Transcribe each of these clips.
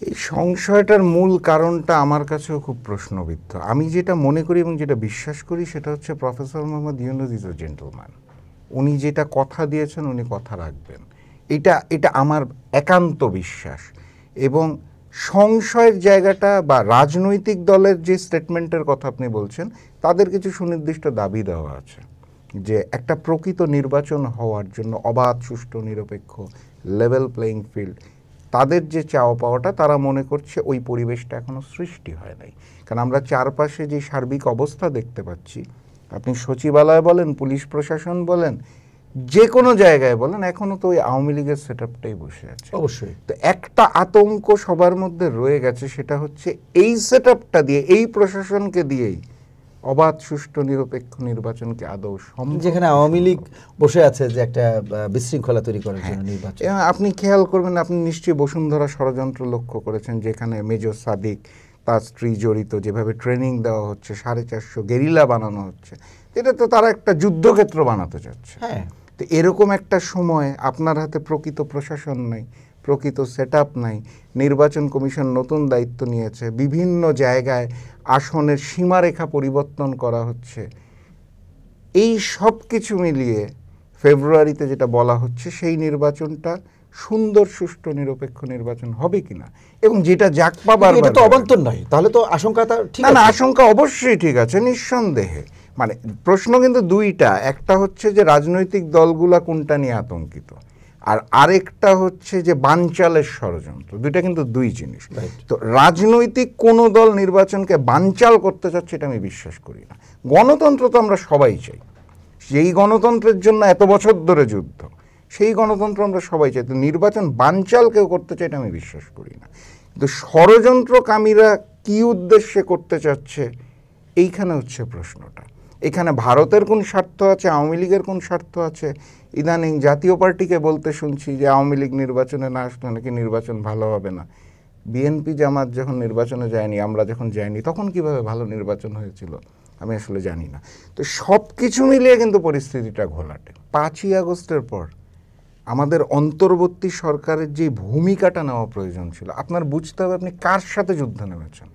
এই সংশয়টার মূল কারণটা আমার কাছেও খুব প্রশ্নবিদ্ধ। আমি যেটা মনে করি এবং যেটা বিশ্বাস করি সেটা হচ্ছে professor Mohammad Yunus is a gentleman. উনি যেটা কথা দিয়েছেন উনি কথা রাখবেন, এটা আমার একান্ত বিশ্বাস। এবং সংশয়ের জায়গাটা বা রাজনৈতিক দলের যে স্টেটমেন্টের কথা আপনি বলছেন, তাদের কিছু সুনির্দিষ্ট দাবি দেওয়া আছে যে একটা প্রকৃত নির্বাচন হওয়ার জন্য অবাধ, সুষ্ঠু, নিরপেক্ষ, লেভেল প্লেয়িং ফিল্ড, তাদের যে চাওয়া পাওয়াটা, তারা মনে করছে ওই পরিবেশটা এখনো সৃষ্টি হয় নাই। কারণ আমরা চারপাশে যে সার্বিক অবস্থা দেখতে পাচ্ছি, আপনি সচিবালয় বলেন, পুলিশ প্রশাসন বলেন, যে কোনো জায়গায় বলেন, এখনো তো ওই আওয়ামী লীগের সেট আপটাই বসে আছে। অবশ্যই। তো একটা আতঙ্ক সবার মধ্যে রয়ে গেছে, সেটা হচ্ছে এই সেট আপটা দিয়ে, এই প্রশাসনকে দিয়েই অবাধ, সুষ্ঠু, নিরপেক্ষ নির্বাচনকে আদৌ সম্ভব, যেখানে আওয়ামী লীগ বসে আছে যে একটা বিশৃঙ্খলা তৈরি করার জন্য নির্বাচন। আপনি খেয়াল করবেন, আপনি নিশ্চয়ই বসুন্ধরা ষড়যন্ত্র লক্ষ্য করেছেন, যেখানে মেজর সাদিক, তার স্ত্রী জড়িত, যেভাবে ট্রেনিং দেওয়া হচ্ছে, 450 গেরিলা বানানো হচ্ছে, এটা তো তারা একটা যুদ্ধক্ষেত্র বানাতে চাচ্ছে। হ্যাঁ, তো এরকম একটা সময় আপনার হাতে প্রকৃত প্রশাসন নাই, প্রকৃত সেট আপ নাই, নির্বাচন কমিশন নতুন দায়িত্ব নিয়েছে, বিভিন্ন জায়গায় আসনের সীমারেখা পরিবর্তন করা হচ্ছে। এই সব কিছু মিলিয়ে ফেব্রুয়ারিতে যেটা বলা হচ্ছে, সেই নির্বাচনটা সুন্দর, সুষ্ঠু, নিরপেক্ষ নির্বাচন হবে কিনা, এবং যেটা যাক পাবার, এটা তো অবান্তর নয়, তাহলে তো আশঙ্কাটা ঠিক না, আছে। আশঙ্কা অবশ্যই ঠিক আছে, নিঃসন্দেহে। মানে প্রশ্ন কিন্তু দুইটা, একটা হচ্ছে যে রাজনৈতিক দলগুলা কোনটা নিয়ে আতঙ্কিত, আর আরেকটা হচ্ছে যে বানচালের ষড়যন্ত্র। দুইটা কিন্তু দুই জিনিস। তো রাজনৈতিক কোনো দল নির্বাচনকে বানচাল করতে চাচ্ছে, এটা আমি বিশ্বাস করি না। গণতন্ত্র তো আমরা সবাই চাই, সেই গণতন্ত্রের জন্য এত বছর ধরে যুদ্ধ, সেই গণতন্ত্র আমরা সবাই চাই। তো নির্বাচন বানচাল কেউ করতে চাই, এটা আমি বিশ্বাস করি না। কিন্তু ষড়যন্ত্রকামীরা কি উদ্দেশ্যে করতে চাচ্ছে, এইখানে হচ্ছে প্রশ্নটা। এখানে ভারতের কোন স্বার্থ আছে, আওয়ামী লীগের কোন স্বার্থ আছে? ইদানিং জাতীয় পার্টিকে বলতে শুনছি যে আওয়ামী লীগ নির্বাচনে না আসলে নাকি নির্বাচন ভালো হবে না। বিএনপি জামাত যখন নির্বাচনে যায়নি, আমরা যখন যাইনি, তখন কিভাবে ভালো নির্বাচন হয়েছিল আমি আসলে জানি না। তো সব কিছু মিলিয়ে কিন্তু পরিস্থিতিটা ঘোলাটে। 5ই আগস্টের পর আমাদের অন্তর্বর্তী সরকারের যে ভূমিকাটা নেওয়া প্রয়োজন ছিল, আপনার বুঝতে হবে আপনি কার সাথে যুদ্ধে নেমেছেন।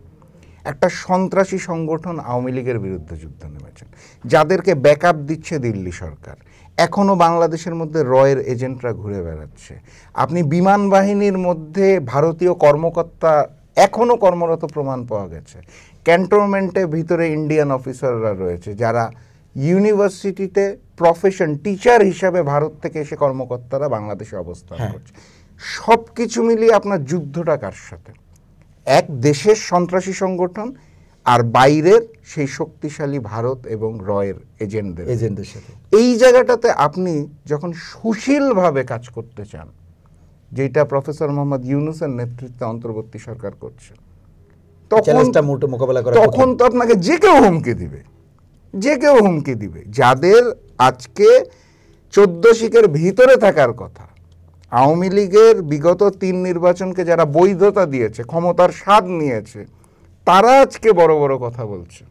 একটা সন্ত্রাসী সংগঠন আওয়ামী লীগের বিরুদ্ধে যুদ্ধে নেমেছেন, যাদেরকে ব্যাকআপ দিচ্ছে দিল্লি সরকার। এখনও বাংলাদেশের মধ্যে রয়ের এজেন্টরা ঘুরে বেড়াচ্ছে। আপনি বিমান বাহিনীর মধ্যে ভারতীয় কর্মকর্তা এখনও কর্মরত প্রমাণ পাওয়া গেছে। ক্যান্টনমেন্টের ভিতরে ইন্ডিয়ান অফিসাররা রয়েছে, যারা ইউনিভার্সিটিতে প্রফেশন টিচার হিসাবে ভারত থেকে এসে কর্মকর্তারা বাংলাদেশে অবস্থান করছে। সব কিছু মিলিয়ে আপনার যুদ্ধটা কার সাথে? এক দেশের সন্ত্রাসী সংগঠন, আর বাইরের সেই শক্তিশালী ভারত এবং রয়ের এজেন্টদের সাথে। এই জায়গাটাতে আপনি যখন সুশীলভাবে কাজ করতে চান, যেটা প্রফেসর মোহাম্মদ ইউনূসের নেতৃত্বে অন্তর্বর্তী সরকার করছে, তখন তো আপনাকে যে কেউ হুমকি দিবে। যাদের আজকে 14 শিকের ভিতরে থাকার কথা, আওয়ামী লীগের বিগত 3 নির্বাচনকে যারা বৈধতা দিয়েছে, ক্ষমতার স্বাদ নিয়েছে, তারা আজকে বড় বড় কথা বলছে।